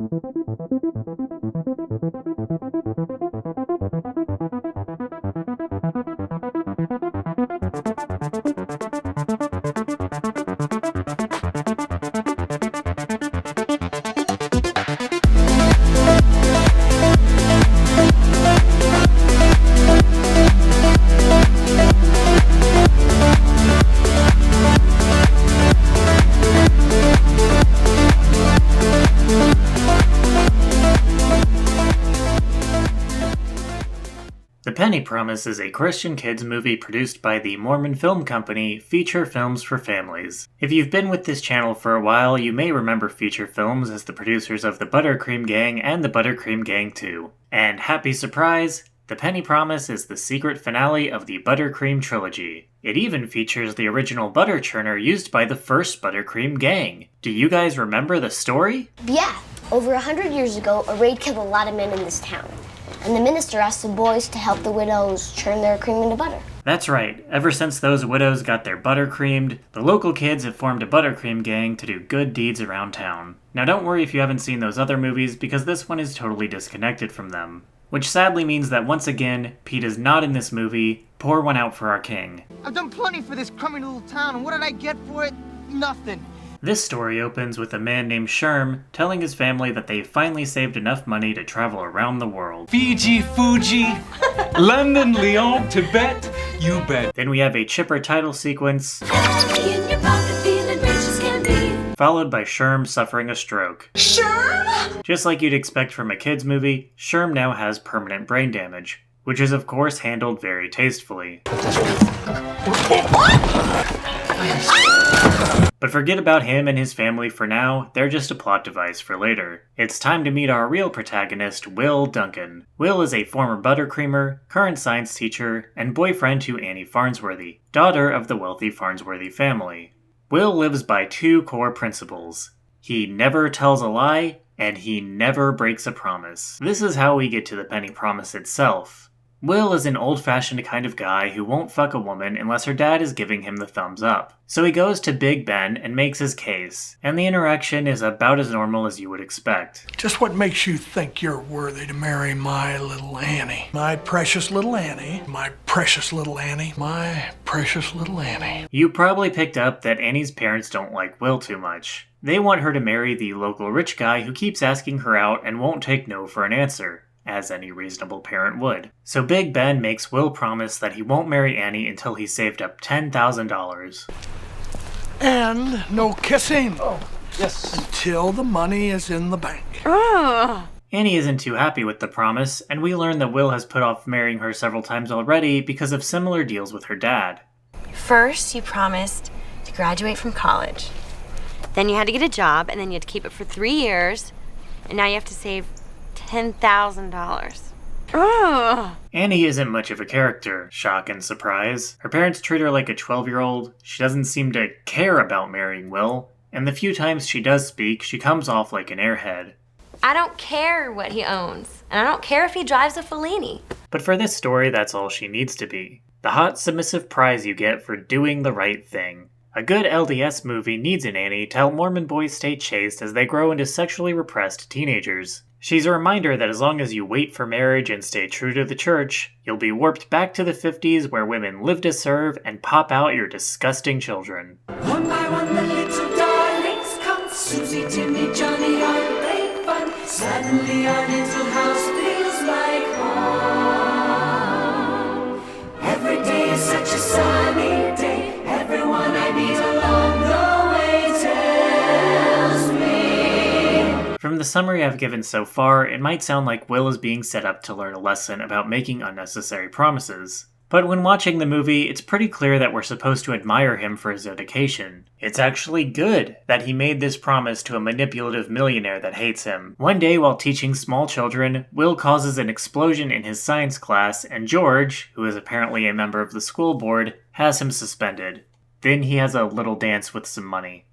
The Penny Promise is a Christian kids movie produced by the Mormon film company Feature Films for Families. If you've been with this channel for a while, you may remember Feature Films as the producers of the Buttercream Gang and the Buttercream Gang 2. And happy surprise, The Penny Promise is the secret finale of the Buttercream trilogy. It even features the original butter churner used by the first Buttercream Gang. Do you guys remember the story? Yeah, over 100 years ago, a raid killed a lot of men in this town. And the minister asked the boys to help the widows churn their cream into butter. That's right. Ever since those widows got their butter creamed, the local kids have formed a Buttercream Gang to do good deeds around town. Now don't worry if you haven't seen those other movies, because this one is totally disconnected from them. Which sadly means that once again, Pete is not in this movie. Pour one out for our king. I've done plenty for this crummy little town, and what did I get for it? Nothing. This story opens with a man named Sherm telling his family that they finally saved enough money to travel around the world. Fiji, Fuji, London, Lyon, Tibet, you bet. Then we have a chipper title sequence, followed by Sherm suffering a stroke. Sherm? Just like you'd expect from a kids movie, Sherm now has permanent brain damage, which is of course handled very tastefully. But forget about him and his family for now, they're just a plot device for later. It's time to meet our real protagonist, Will Duncan. Will is a former buttercreamer, current science teacher, and boyfriend to Annie Farnsworthy, daughter of the wealthy Farnsworthy family. Will lives by two core principles. He never tells a lie, and he never breaks a promise. This is how we get to the Penny Promise itself. Will is an old-fashioned kind of guy who won't fuck a woman unless her dad is giving him the thumbs up. So he goes to Big Ben and makes his case, and the interaction is about as normal as you would expect. Just what makes you think you're worthy to marry my little Annie? My precious little Annie, my precious little Annie, my precious little Annie. You probably picked up that Annie's parents don't like Will too much. They want her to marry the local rich guy who keeps asking her out and won't take no for an answer, as any reasonable parent would. So Big Ben makes Will promise that he won't marry Annie until he's saved up $10,000. And no kissing. Oh, yes. Until the money is in the bank. Annie isn't too happy with the promise, and we learn that Will has put off marrying her several times already because of similar deals with her dad. First, you promised to graduate from college. Then you had to get a job, and then you had to keep it for 3 years. And now you have to save $10,000. Annie isn't much of a character, shock and surprise. Her parents treat her like a 12-year-old, she doesn't seem to care about marrying Will, and the few times she does speak, she comes off like an airhead. I don't care what he owns, and I don't care if he drives a Fellini. But for this story, that's all she needs to be. The hot, submissive prize you get for doing the right thing. A good LDS movie needs an Annie to help Mormon boys stay chaste as they grow into sexually repressed teenagers. She's a reminder that as long as you wait for marriage and stay true to the church, you'll be warped back to the 50s where women live to serve and pop out your disgusting children. One by one the little darlings come. Susie, Timmy, Johnny are great fun. Suddenly our little house feels like home. Every day is such a sunny day. Everyone I meet along the way tells me. From the summary I've given so far, it might sound like Will is being set up to learn a lesson about making unnecessary promises. But when watching the movie, it's pretty clear that we're supposed to admire him for his dedication. It's actually good that he made this promise to a manipulative millionaire that hates him. One day while teaching small children, Will causes an explosion in his science class, and George, who is apparently a member of the school board, has him suspended. Then he has a little dance with some money.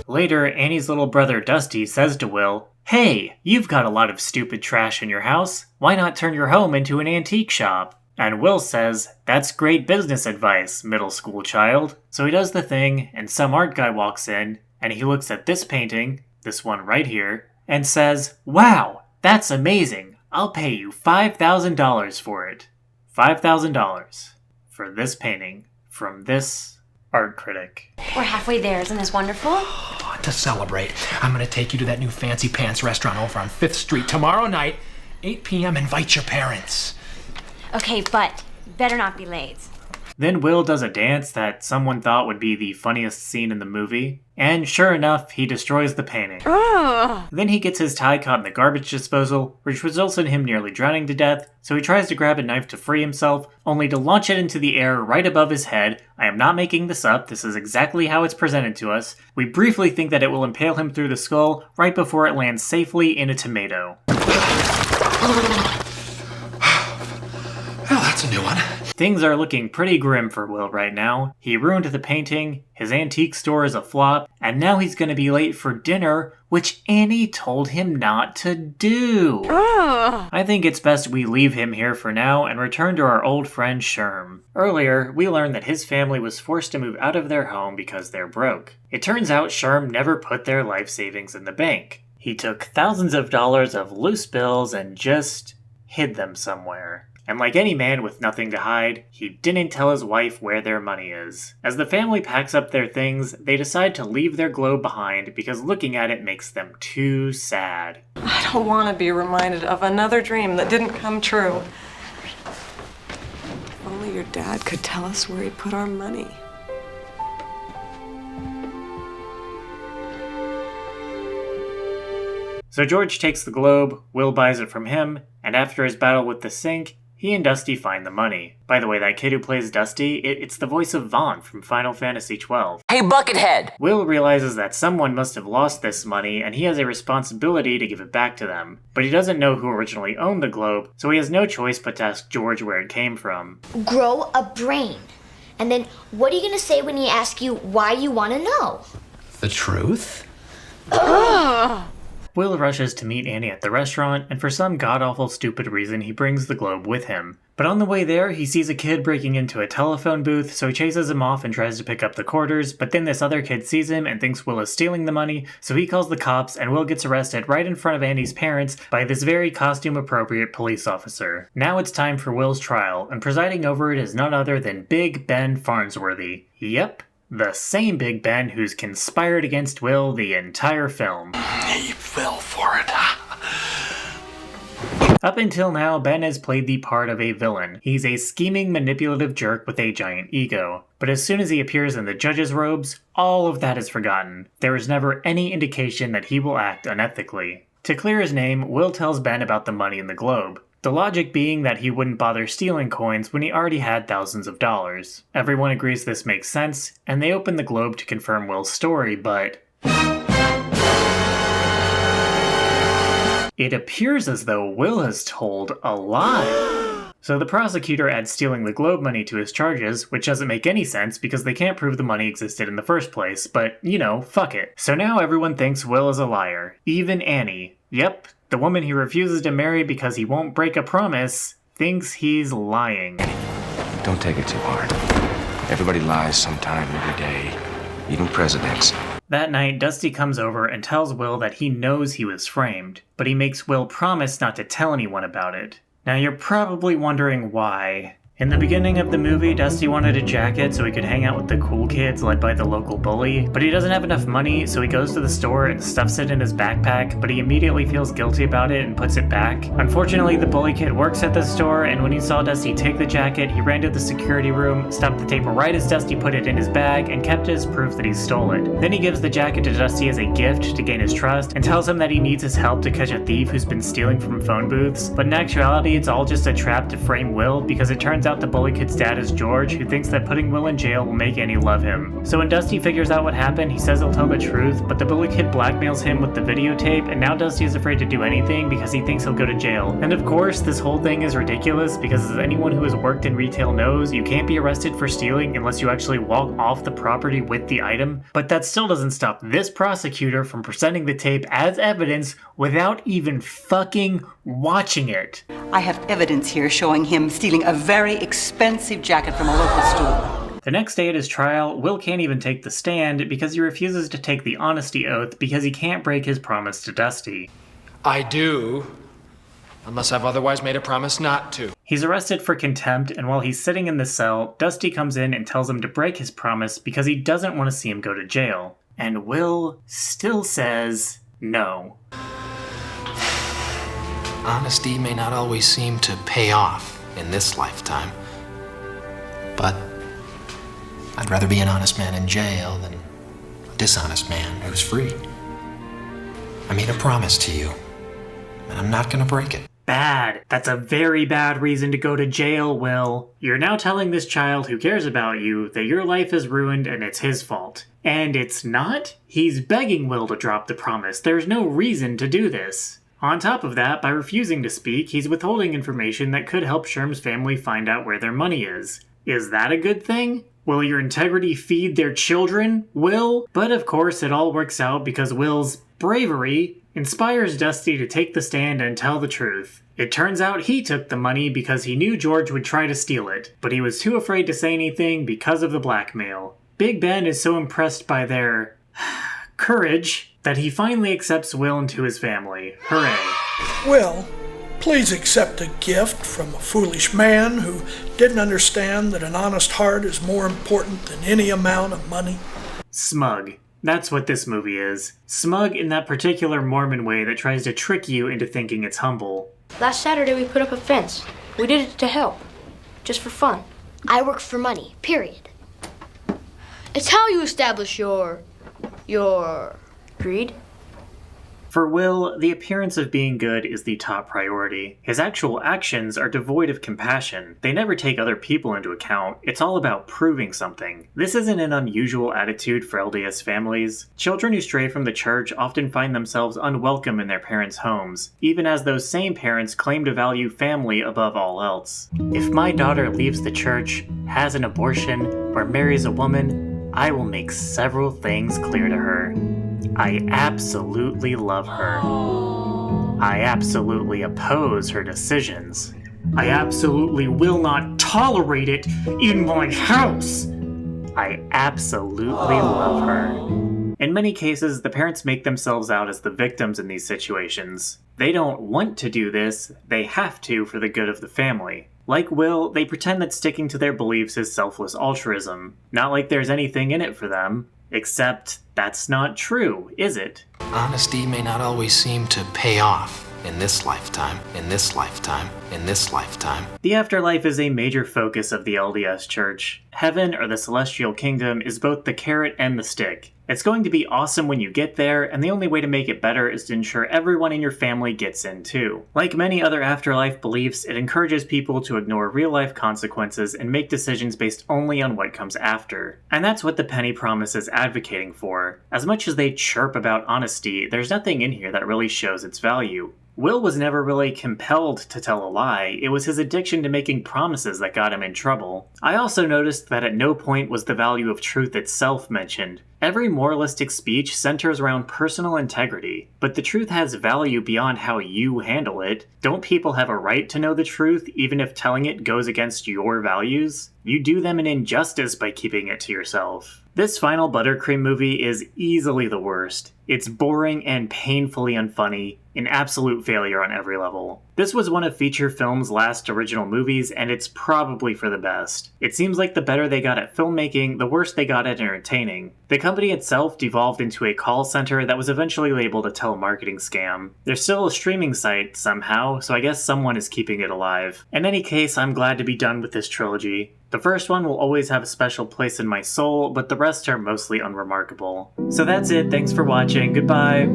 Later, Annie's little brother Dusty says to Will, "Hey, you've got a lot of stupid trash in your house. Why not turn your home into an antique shop?" And Will says, "That's great business advice, middle school child." So he does the thing, and some art guy walks in, and he looks at this painting, this one right here, and says, "Wow, that's amazing. I'll pay you $5,000 for it." $5,000 for this painting from this art critic. We're halfway there. Isn't this wonderful? To celebrate, I'm gonna take you to that new Fancy Pants restaurant over on 5th Street tomorrow night, 8 p.m. Invite your parents. Okay, but better not be late. Then Will does a dance that someone thought would be the funniest scene in the movie, and sure enough, he destroys the painting. Then he gets his tie caught in the garbage disposal, which results in him nearly drowning to death, so he tries to grab a knife to free himself, only to launch it into the air right above his head. I am not making this up, this is exactly how it's presented to us. We briefly think that it will impale him through the skull right before it lands safely in a tomato. Well, that's a new one. Things are looking pretty grim for Will right now. He ruined the painting, his antique store is a flop, and now he's gonna be late for dinner, which Annie told him not to do. I think it's best we leave him here for now and return to our old friend Sherm. Earlier, we learned that his family was forced to move out of their home because they're broke. It turns out Sherm never put their life savings in the bank. He took thousands of dollars of loose bills and just hid them somewhere. And like any man with nothing to hide, he didn't tell his wife where their money is. As the family packs up their things, they decide to leave their globe behind because looking at it makes them too sad. I don't want to be reminded of another dream that didn't come true. If only your dad could tell us where he put our money. So George takes the globe, Will buys it from him, and after his battle with the sink, he and Dusty find the money. By the way, that kid who plays Dusty, it's the voice of Vaughn from Final Fantasy XII. Hey, Buckethead! Will realizes that someone must have lost this money, and he has a responsibility to give it back to them. But he doesn't know who originally owned the globe, so he has no choice but to ask George where it came from. Grow a brain. And then what are you going to say when he asks you why you want to know? The truth? Will rushes to meet Annie at the restaurant, and for some god-awful stupid reason he brings the globe with him. But on the way there, he sees a kid breaking into a telephone booth, so he chases him off and tries to pick up the quarters, but then this other kid sees him and thinks Will is stealing the money, so he calls the cops, and Will gets arrested right in front of Annie's parents by this very costume-appropriate police officer. Now it's time for Will's trial, and presiding over it is none other than Big Ben Farnsworthy. Yep. The same Big Ben who's conspired against Will the entire film. He fell for it. Up until now, Ben has played the part of a villain. He's a scheming, manipulative jerk with a giant ego. But as soon as he appears in the judge's robes, all of that is forgotten. There is never any indication that he will act unethically. To clear his name, Will tells Ben about the money in the globe. The logic being that he wouldn't bother stealing coins when he already had thousands of dollars. Everyone agrees this makes sense, and they open the globe to confirm Will's story, but it appears as though Will has told a lie. So the prosecutor adds stealing the globe money to his charges, which doesn't make any sense because they can't prove the money existed in the first place, but, you know, fuck it. So now everyone thinks Will is a liar. Even Annie. Yep, the woman he refuses to marry because he won't break a promise thinks he's lying. Don't take it too hard. Everybody lies sometime every day, even presidents. That night, Dusty comes over and tells Will that he knows he was framed, but he makes Will promise not to tell anyone about it. Now you're probably wondering why. In the beginning of the movie, Dusty wanted a jacket so he could hang out with the cool kids led by the local bully, but he doesn't have enough money, so he goes to the store and stuffs it in his backpack, but he immediately feels guilty about it and puts it back. Unfortunately, the bully kid works at the store, and when he saw Dusty take the jacket, he ran to the security room, stopped the tape right as Dusty put it in his bag, and kept it as proof that he stole it. Then he gives the jacket to Dusty as a gift to gain his trust, and tells him that he needs his help to catch a thief who's been stealing from phone booths, but in actuality, it's all just a trap to frame Will, because it turns out the bully kid's dad is George, who thinks that putting Will in jail will make Annie love him. So when Dusty figures out what happened, he says he'll tell the truth, but the bully kid blackmails him with the videotape, and now Dusty is afraid to do anything because he thinks he'll go to jail. And of course, this whole thing is ridiculous because as anyone who has worked in retail knows, you can't be arrested for stealing unless you actually walk off the property with the item, but that still doesn't stop this prosecutor from presenting the tape as evidence without even fucking watching it. I have evidence here showing him stealing a very expensive jacket from a local store. The next day at his trial, Will can't even take the stand because he refuses to take the honesty oath because he can't break his promise to Dusty. I do, unless I've otherwise made a promise not to. He's arrested for contempt, and while he's sitting in the cell, Dusty comes in and tells him to break his promise because he doesn't want to see him go to jail. And Will still says no. Honesty may not always seem to pay off in this lifetime, but I'd rather be an honest man in jail than a dishonest man who's free. I made a promise to you, and I'm not gonna break it. Bad. That's a very bad reason to go to jail, Will. You're now telling this child who cares about you that your life is ruined and it's his fault. And it's not? He's begging Will to drop the promise. There's no reason to do this. On top of that, by refusing to speak, he's withholding information that could help Sherm's family find out where their money is. Is that a good thing? Will your integrity feed their children, Will? But of course, it all works out because Will's bravery inspires Dusty to take the stand and tell the truth. It turns out he took the money because he knew George would try to steal it, but he was too afraid to say anything because of the blackmail. Big Ben is so impressed by their courage that he finally accepts Will into his family. Hooray. Will, please accept a gift from a foolish man who didn't understand that an honest heart is more important than any amount of money. Smug. That's what this movie is. Smug in that particular Mormon way that tries to trick you into thinking it's humble. Last Saturday we put up a fence. We did it to help. Just for fun. I work for money, period. It's how you establish your greed. For Will, the appearance of being good is the top priority. His actual actions are devoid of compassion. They never take other people into account. It's all about proving something. This isn't an unusual attitude for LDS families. Children who stray from the church often find themselves unwelcome in their parents' homes, even as those same parents claim to value family above all else. If my daughter leaves the church, has an abortion, or marries a woman, I will make several things clear to her. I absolutely love her. I absolutely oppose her decisions. I absolutely will not tolerate it in my house. I absolutely love her. In many cases, the parents make themselves out as the victims in these situations. They don't want to do this, they have to for the good of the family. Like Will, they pretend that sticking to their beliefs is selfless altruism. Not like there's anything in it for them. Except, that's not true, is it? Honesty may not always seem to pay off in this lifetime, in this lifetime, in this lifetime. The afterlife is a major focus of the LDS Church. Heaven, or the celestial kingdom, is both the carrot and the stick. It's going to be awesome when you get there, and the only way to make it better is to ensure everyone in your family gets in too. Like many other afterlife beliefs, it encourages people to ignore real-life consequences and make decisions based only on what comes after. And that's what the Penny Promise is advocating for. As much as they chirp about honesty, there's nothing in here that really shows its value. Will was never really compelled to tell a lie, it was his addiction to making promises that got him in trouble. I also noticed that at no point was the value of truth itself mentioned. Every moralistic speech centers around personal integrity, but the truth has value beyond how you handle it. Don't people have a right to know the truth even if telling it goes against your values? You do them an injustice by keeping it to yourself. This final Buttercream movie is easily the worst. It's boring and painfully unfunny, an absolute failure on every level. This was one of feature film's last original movies, and it's probably for the best. It seems like the better they got at filmmaking, the worse they got at entertaining. The company itself devolved into a call center that was eventually labeled a telemarketing scam. There's still a streaming site somehow, so I guess someone is keeping it alive. In any case, I'm glad to be done with this trilogy. The first one will always have a special place in my soul, but the rest are mostly unremarkable. So that's it, thanks for watching, goodbye!